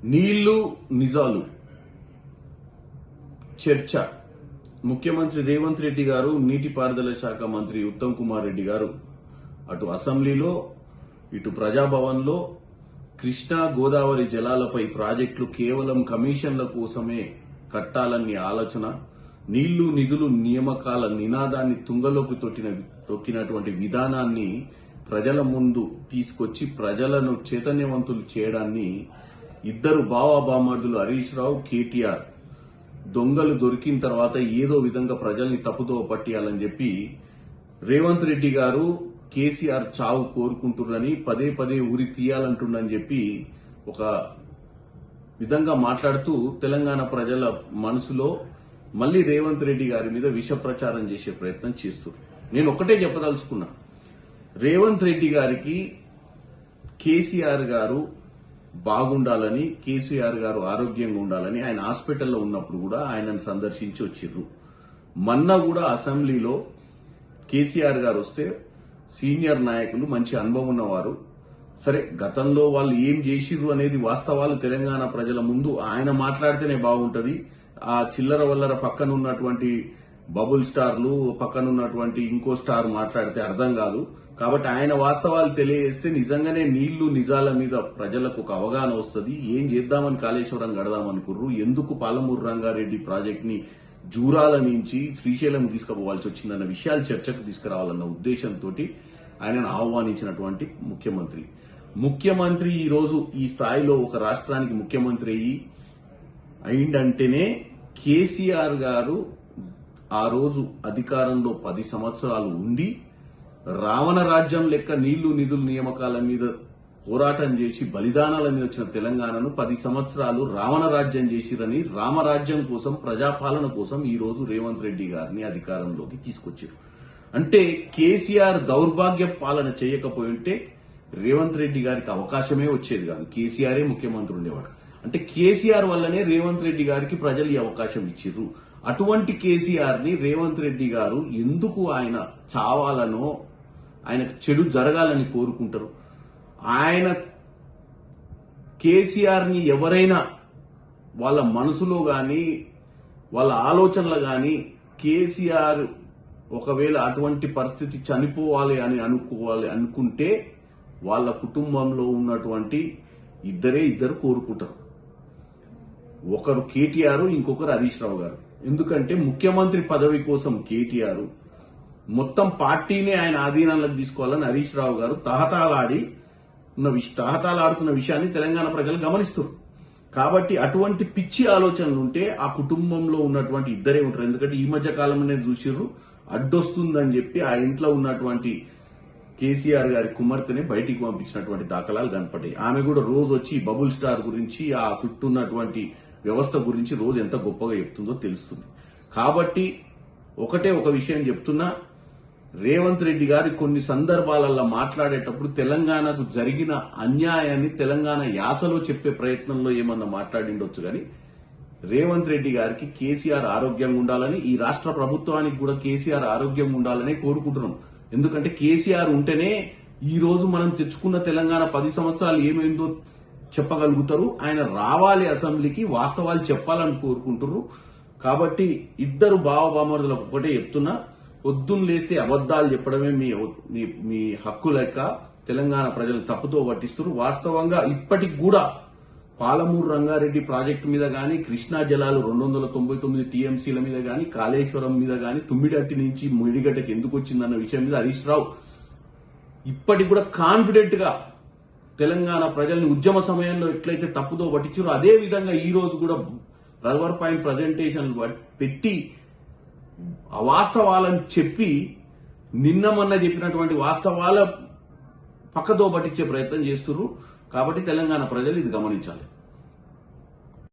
నీళ్లు నిజాలు చర్చ. ముఖ్యమంత్రి రేవంత్ రెడ్డి గారు, నీటిపారుదల శాఖ మంత్రి ఉత్తమ్ కుమార్ రెడ్డి గారు అటు అసెంబ్లీలో ఇటు ప్రజాభవన్లో కృష్ణా గోదావరి జలాలపై ప్రాజెక్టులు కేవలం కమిషన్ల కోసమే కట్టాలని ఆలోచన, నీళ్లు నిధులు నియామకాల నినాదాన్ని తుంగలోకి తొక్కినటువంటి విధానాన్ని ప్రజల ముందు తీసుకొచ్చి ప్రజలను చైతన్యవంతులు చేయడాన్ని ఇద్దరు బావాబామర్దులు హరీష్ రావు, కేటీఆర్ దొంగలు దొరికిన తర్వాత ఏదో విధంగా ప్రజల్ని తప్పుదోవ పట్టియాలని చెప్పి రేవంత్ రెడ్డి గారు కేసీఆర్ చావు కోరుకుంటున్నారని పదే పదే ఉరి తీయాలంటుండని చెప్పి ఒక విధంగా మాట్లాడుతూ తెలంగాణ ప్రజల మనసులో మళ్లీ రేవంత్ రెడ్డి గారి మీద విష ప్రచారం చేసే ప్రయత్నం చేస్తున్నారు. నేను ఒక్కటే చెప్పదలుచుకున్నా, రేవంత్ రెడ్డి గారికి కేసీఆర్ గారు బాగుండాలని, కేసీఆర్ గారు ఆరోగ్యంగా ఉండాలని ఆయన హాస్పిటల్లో ఉన్నప్పుడు కూడా ఆయనను సందర్శించి వచ్చిర్రు. మొన్న కూడా అసెంబ్లీలో కేసీఆర్ గారు వస్తే సీనియర్ నాయకులు, మంచి అనుభవం ఉన్నవారు, సరే గతంలో వాళ్ళు ఏం చేసిర్రు అనేది వాస్తవాలు తెలంగాణ ప్రజల ముందు ఆయన మాట్లాడితేనే బాగుంటది. ఆ చిల్లర వల్లర పక్కన ఉన్నటువంటి బబుల్ స్టార్లు, పక్కన ఉన్నటువంటి ఇంకో స్టార్ మాట్లాడితే అర్థం కాదు. కాబట్టి ఆయన వాస్తవాలు తెలియజేస్తే నిజంగానే నీళ్లు నిజాల మీద ప్రజలకు ఒక అవగాహన వస్తుంది. ఏం చేద్దామని కాళేశ్వరం గడదామనుకుర్రు, ఎందుకు పాలమూరు రంగారెడ్డి ప్రాజెక్ట్ ని జూరాల నుంచి శ్రీశైలం తీసుకుపోవాల్సి వచ్చిందన్న విషయాలు చర్చకు తీసుకురావాలన్న ఉద్దేశంతో ఆయనను ఆహ్వానించినటువంటి ముఖ్యమంత్రి ఈ రోజు ఈ స్థాయిలో ఒక రాష్ట్రానికి ముఖ్యమంత్రి అయిందంటేనే కేసీఆర్ గారు ఆ రోజు అధికారంలో 10 సంవత్సరాలు ఉండి రావణ రాజ్యం లెక్క నీళ్లు నిధుల నియామకాల మీద పోరాటం చేసి బలిదానాల మీద వచ్చిన తెలంగాణను 10 సంవత్సరాలు రావణ రాజ్యం చేసిరని, రామరాజ్యం కోసం, ప్రజాపాలన కోసం ఈ రోజు రేవంత్ రెడ్డి గారిని అధికారంలోకి తీసుకొచ్చారు. అంటే కేసీఆర్ దౌర్భాగ్య పాలన చేయకపోయింటే రేవంత్ రెడ్డి గారికి అవకాశమే వచ్చేది కాదు, కేసీఆరే ముఖ్యమంత్రి ఉండేవాడు. అంటే కేసీఆర్ వల్లనే రేవంత్ రెడ్డి గారికి ప్రజలు ఈ అవకాశం ఇచ్చిర్రు. అటువంటి కేసీఆర్ ని రేవంత్ రెడ్డి గారు ఎందుకు ఆయన చావాలనో, ఆయనకు చెడు జరగాలని కోరుకుంటారు? ఆయన కేసీఆర్ ని ఎవరైనా వాళ్ళ మనసులో గాని వాళ్ళ ఆలోచనలు గాని కేసీఆర్ ఒకవేళ అటువంటి పరిస్థితి చనిపోవాలి అని అనుకుంటే వాళ్ళ కుటుంబంలో ఉన్నటువంటి ఇద్దరు కోరుకుంటారు. ఒకరు కేటీఆర్, ఇంకొకరు హరీష్ రావు గారు. ఎందుకంటే ముఖ్యమంత్రి పదవి కోసం కేటీఆర్ మొత్తం పార్టీనే ఆయన ఆధీనంలోకి తీసుకోవాలని హరీష్ రావు గారు తహతాలాడుతున్న విషయాన్ని తెలంగాణ ప్రజలు గమనిస్తారు. కాబట్టి అటువంటి పిచ్చి ఆలోచనలు ఉంటే ఆ కుటుంబంలో ఉన్నటువంటి ఇద్దరే ఉంటారు. ఎందుకంటే ఈ మధ్య కాలంలోనే చూసిర్రు, అడ్డొస్తుందని చెప్పి ఆ ఇంట్లో ఉన్నటువంటి కేసీఆర్ గారి కుమార్తెని బయటికి పంపించినటువంటి దాఖలాలు కనపడ్డాయి. ఆమె కూడా రోజు వచ్చి బబుల్ స్టార్ గురించి, ఆ చుట్టూ ఉన్నటువంటి వ్యవస్థ గురించి రోజు ఎంత గొప్పగా చెప్తుందో తెలుస్తుంది. కాబట్టి ఒక విషయం చెప్తున్నా, రేవంత్ రెడ్డి గారి కొన్ని సందర్భాలలో మాట్లాడేటప్పుడు తెలంగాణకు జరిగిన అన్యాయాన్ని తెలంగాణ యాసలో చెప్పే ప్రయత్నంలో ఏమన్నా మాట్లాడిండొచ్చు కానీ రేవంత్ రెడ్డి గారికి కేసీఆర్ ఆరోగ్యంగా ఉండాలని, ఈ రాష్ట్ర ప్రభుత్వానికి కూడా కేసీఆర్ ఆరోగ్యంగా ఉండాలని కోరుకుంటున్నాం. ఎందుకంటే కేసీఆర్ ఉంటేనే ఈ రోజు మనం తెచ్చుకున్న తెలంగాణ 10 సంవత్సరాలు ఏమైందో చెప్పగలుగుతారు. ఆయన రావాలి అసెంబ్లీకి, వాస్తవాలు చెప్పాలని కోరుకుంటారు. కాబట్టి ఇద్దరు బావబామరులకు ఒకటే చెప్తున్నా, పొద్దున్న లేస్తే అబద్దాలు చెప్పడమే మీ హక్కు లెక్క తెలంగాణ ప్రజలను తప్పుతో పట్టిస్తారు. వాస్తవంగా ఇప్పటికి కూడా పాలమూరు రంగారెడ్డి ప్రాజెక్టు మీద గాని, కృష్ణా జలాలు 299 టీఎంసీల మీద గాని, కాళేశ్వరం మీద గాని, తుమ్మిడట్టి నుంచి మేడిగడ్డకి ఎందుకు వచ్చిందన్న విషయం మీద హరీష్ రావు ఇప్పటికి కూడా కాన్ఫిడెంట్ గా తెలంగాణ ప్రజల్ని ఉద్యమ సమయంలో ఎట్లయితే తప్పుదో పట్టించారో అదే విధంగా ఈ రోజు కూడా పవర్ పాయింట్ ప్రజెంటేషన్ పెట్టి అవాస్తవాలను చెప్పి నిన్న మొన్న చెప్పినటువంటి వాస్తవాల పక్కదో పట్టించే ప్రయత్నం చేస్తున్నారు. కాబట్టి తెలంగాణ ప్రజలు ఇది గమనించాలి.